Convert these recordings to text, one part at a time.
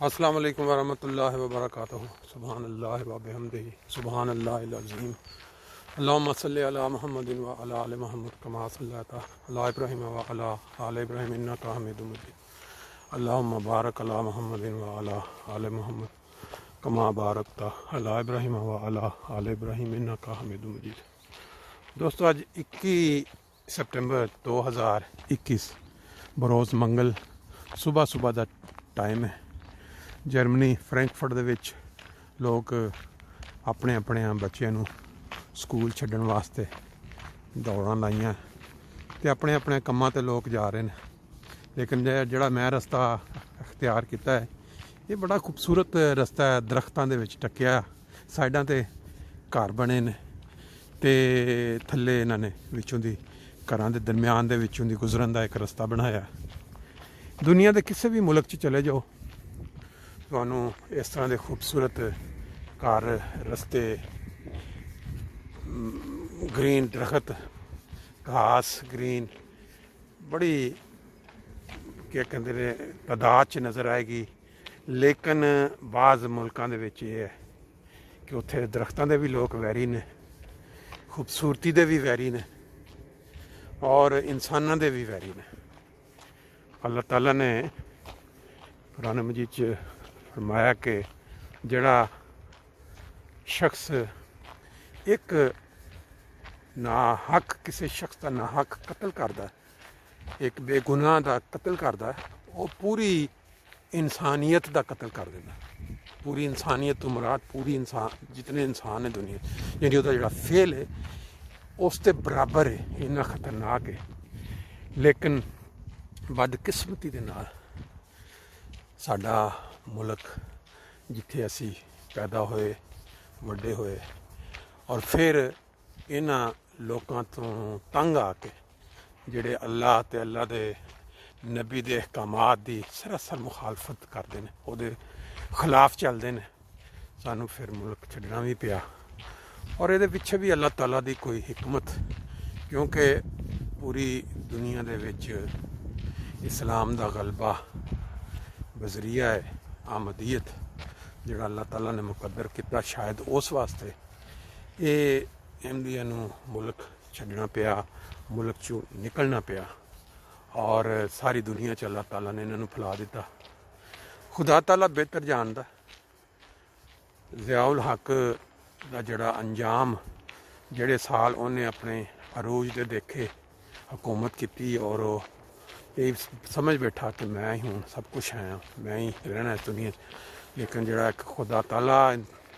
अस्सलाम वालेकुम वरहमतुल्लाहि वबरकातुहू। सुभान अल्लाह व बिहम्दिही सुभान अल्लाहिल अज़ीम। अल्लाहुम्मा सल्लि अला मुहम्मदिन व अला आलि मुहम्मद कमा सल्लैता अला इब्राहीम व अला आलि इब्राहीम इन्नका हमीदुम मजीद। अल्लाहुम्मा बारिक अला मुहम्मदिन व अला आलि मुहम्मद कमा बारकता अला इब्राहीम व अला आलि इब्राहीम इन्नका हमीदुम मजीद। दोस्तों, आज 21 सितंबर 2021 बरोज़ मंगल सुबह सुबह का टाइम है। जर्मनी फ्रैंकफर्ट दे विच लोग अपने अपने बच्चों नूं स्कूल छड्डण वास्ते दौड़ां लाइयां ते अपने अपने कम्मां ते लोग जा रहे हैं। लेकिन जिहड़ा मैं रस्ता अख्तियार किया है ये बड़ा खूबसूरत रस्ता है। दरख्तां दे विच टक्किया, साइडां ते घर बने ने ते थल्ले इन्हां ने विचों दी घरां दे दरम्यान दे विचों दी गुजरन दा एक रस्ता बनाया। दुनिया के किसी भी मुल्क च चले जाओ तुहानू इस तरह के खूबसूरत घर, रस्ते, ग्रीन दरख्त, घास ग्रीन बड़ी क्या कहते हैं तादाद च नज़र आएगी। लेकिन बाज़ मुल्कों के विच ये है कि उत्थे दरख्तों के भी लोग वैरी ने, खूबसूरती के भी वैरी ने और इंसानों के भी वैरी ने। अल्लाह ताला ने कुरान मजीद च फरमाया कि जड़ा शख्स एक ना हक किसी शख्स का ना हक कतल करता है, एक बेगुनाह का कतल करता है, वो पूरी इंसानियत का कतल कर देना। पूरी इंसानियत तो मुराद पूरी इंसान जितने इंसान है दुनिया यानी उसका जो फेल है उसके बराबर है, इन्ना खतरनाक है। लेकिन बदकिस्मती दे नाल साडा मुल्क जिथे असी पैदा होए वड्डे होए और फिर इन्हां लोकां तो तंग आके जिहड़े अल्लाह ते अल्लाह दे नबी दे अहकामात दी सरासर मुखालफत करते हैं, उहदे खिलाफ चलते हैं, सानू फिर मुल्क छड्डना भी पिया। और ये पिछे भी अल्लाह ताला दी कोई हिकमत, क्योंकि पूरी दुनिया दे विच इस्लाम दा गलबा बजरिया है आमदीयत जिहड़ा अल्लाह ताला ने मुकद्दर किया, शायद उस वास्ते ये अहमदियां नूं मुल्क छड्डना पिया, मुल्क चों निकलना पिया और सारी दुनिया च अल्लाह ताला ने इन्हां नूं फैला दिता। खुदा ताला बेहतर जानदा। ज़ियाउल हक दा जिहड़ा अंजाम जिहड़े साल उन्हें अपने अरूज दे देखे हुकूमत की और ये समझ बैठा कि मैं ही हूँ सब कुछ है, मैं ही रहना इस दुनिया। लेकिन जिहड़ा एक खुदा ताला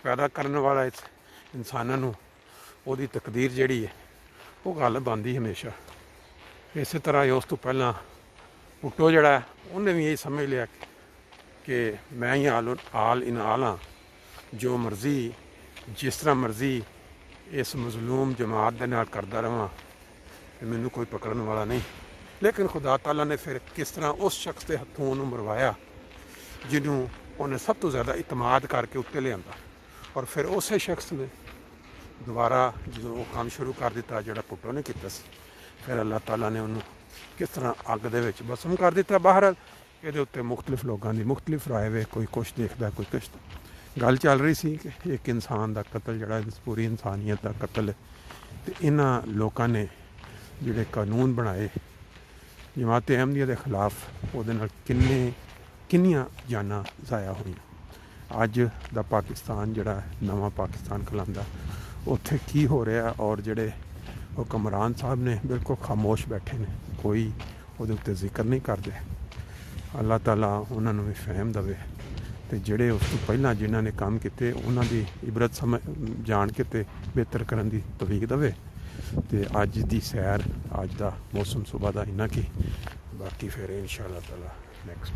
पैदा करने वाला इंसानों नूं ओहदी तकदीर जिहड़ी है वो गल आंदी हमेशा। इस तरह ही उस तो पहला भुट्टो जिहड़ा उन्हें भी यही समझ लिया कि मैं ही आल इन आल हाँ, जो मर्जी जिस तरह मर्जी इस मजलूम जमात दे नाल करदा रहां, मैनू कोई पकड़न वाला नहीं। लेकिन खुदा ताला ने फिर किस तरह उस शख्स के हथों उन्होंने मरवाया जिन्हों उन्हें सब तो ज़्यादा इतमाद करके उत्ते लिया और फिर उस शख्स ने दोबारा जो वो काम शुरू कर दिता जोड़ा भुट्टो ने किया। फिर अल्लाह ताला ने उन्होंने किस तरह अग दे विच भस्म कर दिता। बहरहाल ये उत्ते मुख्तलिफ लोगों की मुख्तलिफ राय वे, कोई कुछ देखता कोई कुछ। गल चल रही सी कि एक इंसान का कतल जड़ा पूरी इंसानियत का कतल है। तो इन्हां लोगों ने जिहड़े कानून बनाए जमात अहमदिया के खिलाफ वो किन्नियां जाना ज़ाया हुई। अज दा पाकिस्तान जिहड़ा नवा पाकिस्तान कहलांदा उत्थे की हो रहा और जिहड़े हुक्मरान साहब ने बिल्कुल खामोश बैठे ने, कोई उहदे उत्ते जिक्र नहीं करते। अल्लाह ताला उन्होंने भी फहम दवे तो जिहड़े उस तो पहला जिन्हों ने काम किए उन्हों की इबरत समझ जान के ते बेहतर करने की तौफीक दवे। तो अज की सैर अज का मौसम सुबह का इन्ना की, बाकी फिर इंशाअल्लाह ताला नेक्स्ट